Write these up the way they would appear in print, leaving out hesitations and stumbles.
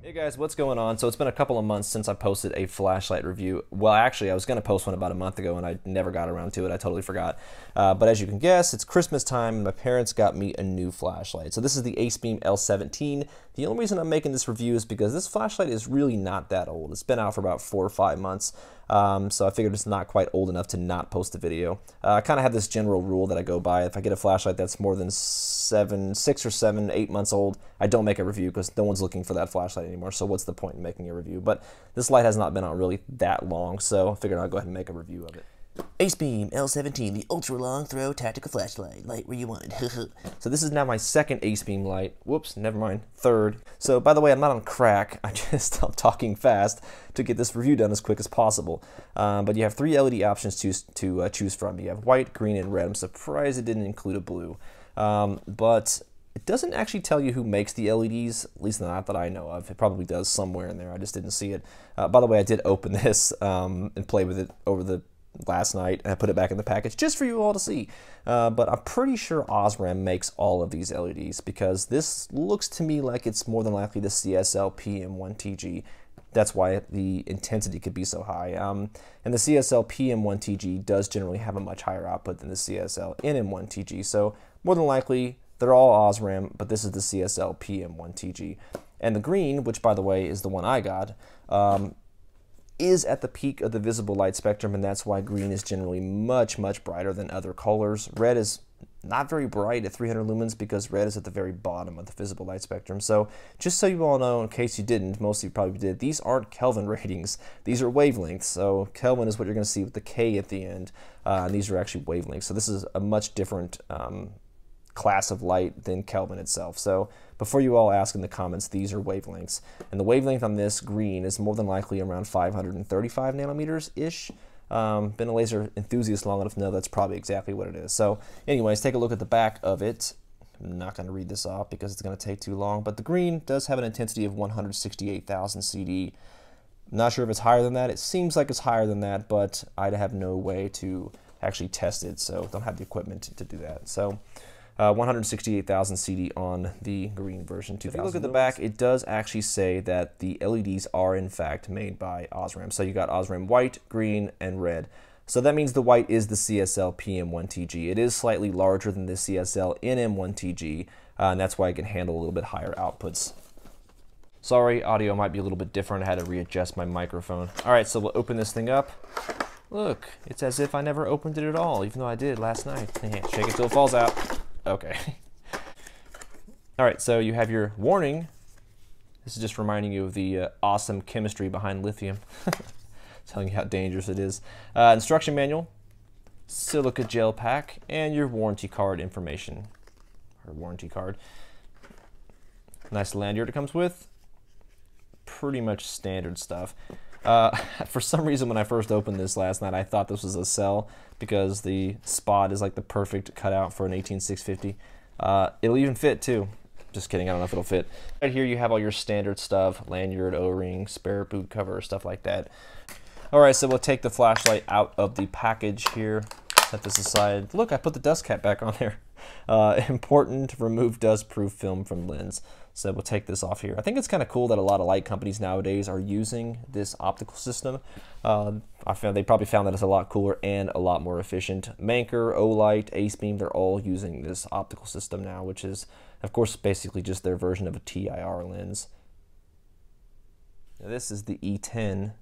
Hey guys, what's going on? So it's been a couple of months since I posted a flashlight review. Well, actually, I was going to post one about a month ago and I never got around to it. I totally forgot. But as you can guess, it's Christmas time and my parents got me a new flashlight. So this is the Acebeam L17. The only reason I'm making this review is because this flashlight is really not that old. It's been out for about 4 or 5 months. So I figured it's not quite old enough to not post a video. I kind of have this general rule that I go by. If I get a flashlight that's more than 6 or 7, 8 months old, I don't make a review because no one's looking for that flashlight anymore. So what's the point in making a review? But this light has not been out really that long, so I figured I'd go ahead and make a review of it. Acebeam L17, the ultra long throw tactical flashlight. Light where you want it. So this is now my second Acebeam light. Whoops, never mind, third. So by the way, I'm not on crack. I just stopped talking fast to get this review done as quick as possible. But you have 3 LED options to choose from. You have white, green, and red. I'm surprised it didn't include a blue. But it doesn't actually tell you who makes the LEDs, at least not that I know of. It probably does somewhere in there. I just didn't see it. By the way, I did open this and play with it over the last night, and I put it back in the package just for you all to see. But I'm pretty sure Osram makes all of these LEDs because this looks to me like it's more than likely the CSL PM1TG. That's why the intensity could be so high. And the CSL PM1TG does generally have a much higher output than the CSL NM1TG. So more than likely, they're all Osram, but this is the CSL PM1TG. And the green, which by the way is the one I got, is at the peak of the visible light spectrum, and that's why green is generally much, much brighter than other colors. Red is not very bright at 300 lumens because red is at the very bottom of the visible light spectrum. So just so you all know, in case you didn't, most of you probably did, these aren't Kelvin ratings. These are wavelengths. So Kelvin is what you're going to see with the K at the end, and these are actually wavelengths. So this is a much different class of light than Kelvin itself. So before you all ask in the comments, these are wavelengths. And the wavelength on this green is more than likely around 535 nanometers-ish. Been a laser enthusiast long enough to know that's probably exactly what it is. So anyways, take a look at the back of it. I'm not going to read this off because it's going to take too long, but the green does have an intensity of 168,000 CD. I'm not sure if it's higher than that. It seems like it's higher than that, but I have no way to actually test it, so don't have the equipment to do that. So 168,000 CD on the green version. If you look at the back, it does actually say that the LEDs are in fact made by Osram. So you got Osram white, green, and red. So that means the white is the CSL PM1TG. It is slightly larger than the CSL NM1TG, and that's why it can handle a little bit higher outputs. Sorry, audio might be a little bit different. I had to readjust my microphone. All right, so we'll open this thing up. Look, it's as if I never opened it at all, even though I did last night. Shake it till it falls out. Okay. All right, so you have your warning. This is just reminding you of the awesome chemistry behind lithium. Telling you how dangerous it is. Instruction manual, silica gel pack, and your warranty card information. Or warranty card. Nice lanyard it comes with. Pretty much standard stuff. For some reason, when I first opened this last night, I thought this was a cell because the spot is like the perfect cutout for an 18650. It'll even fit too. Just kidding, I don't know if it'll fit. Right here you have all your standard stuff, lanyard, O-ring, spare boot cover, stuff like that. All right, so we'll take the flashlight out of the package here. Set this aside. Look, I put the dust cap back on there. Important, remove dust-proof film from lens. So we'll take this off here. I think it's kind of cool that a lot of light companies nowadays are using this optical system. I found they probably found that it's a lot cooler and a lot more efficient. Manker, Olight, Acebeam, they're all using this optical system now, which is, of course, basically just their version of a TIR lens. Now, this is the E10.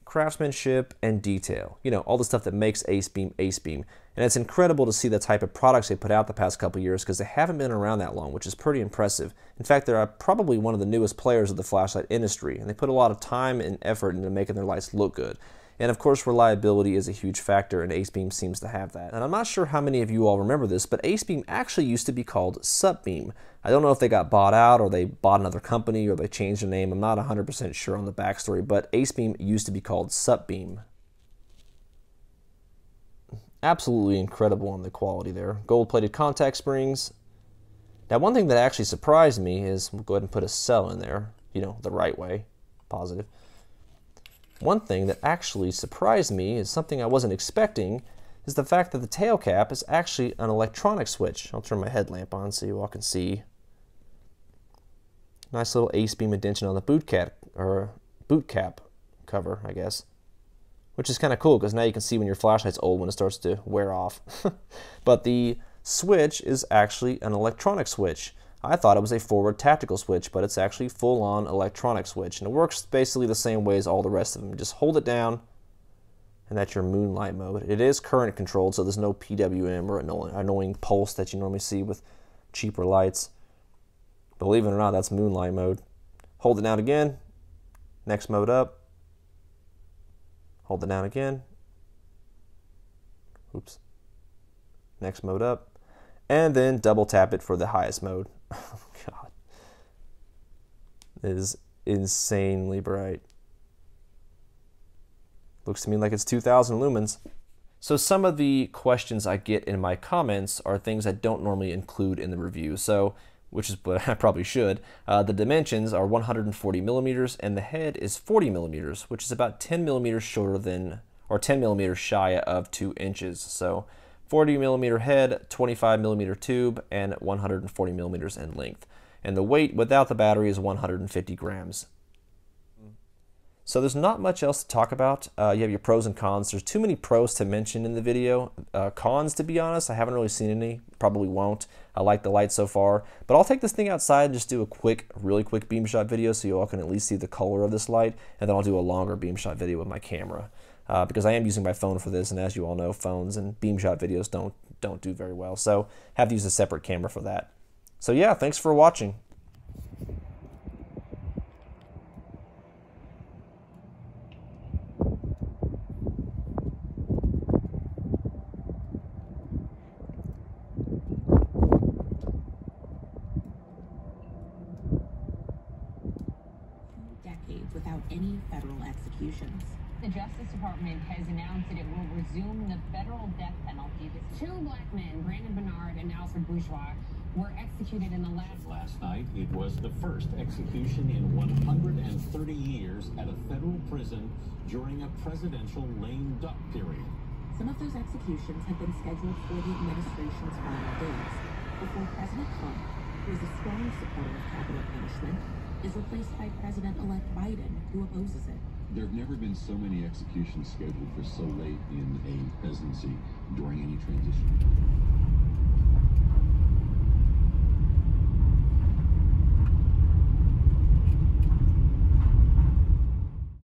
Craftsmanship and detail, you know, all the stuff that makes Acebeam Acebeam. And it's incredible to see the type of products they put out the past couple years because they haven't been around that long, which is pretty impressive. In fact, they're probably one of the newest players of the flashlight industry, and they put a lot of time and effort into making their lights look good. And of course, reliability is a huge factor, and Acebeam seems to have that. And I'm not sure how many of you all remember this, but Acebeam actually used to be called Jetbeam. I don't know if they got bought out, or they bought another company, or they changed their name. I'm not 100% sure on the backstory, but Acebeam used to be called Jetbeam. Absolutely incredible on the quality there. Gold-plated contact springs. Now, one thing that actually surprised me is, we'll go ahead and put a cell in there, you know, the right way, positive. One thing that actually surprised me is something I wasn't expecting. is the fact that the tail cap is actually an electronic switch. I'll turn my headlamp on so you all can see. Nice little Acebeam addition on the boot cap cover, I guess. Which is kind of cool because now you can see when your flashlight's old when it starts to wear off. But the switch is actually an electronic switch. I thought it was a forward tactical switch, but it's actually full-on electronic switch. And it works basically the same way as all the rest of them. Just hold it down, and that's your Moonlight mode. It is current controlled, so there's no PWM or annoying pulse that you normally see with cheaper lights. Believe it or not, that's Moonlight mode. Hold it down again. Next mode up. Hold it down again. Oops. Next mode up. And then double tap it for the highest mode. Oh, God. It is insanely bright. Looks to me like it's 2,000 lumens. So some of the questions I get in my comments are things I don't normally include in the review. So, which is what I probably should. The dimensions are 140 millimeters and the head is 40 millimeters, which is about 10 millimeters shorter than, or 10 millimeters shy of 2 inches. So 40 millimeter head, 25 millimeter tube, and 140 millimeters in length. And the weight without the battery is 150 grams. So there's not much else to talk about. You have your pros and cons. There's too many pros to mention in the video. Cons, to be honest, I haven't really seen any. Probably won't. I like the light so far. But I'll take this thing outside and just do a really quick beam shot video so you all can at least see the color of this light. And then I'll do a longer beam shot video with my camera. Because I am using my phone for this, and as you all know, phones and beam shot videos don't do very well. So have to use a separate camera for that. So yeah, thanks for watching. Without any federal executions. The Justice Department has announced that it will resume the federal death penalty. Two black men, Brandon Bernard and Alfred Bourgeois, were executed in the last night. It was the first execution in 130 years at a federal prison during a presidential lame duck period. Some of those executions had been scheduled for the administration's final days, before President Trump, who is a strong supporter of capital punishment, is replaced by President-elect Biden, who opposes it. There have never been so many executions scheduled for so late in a presidency during any transition.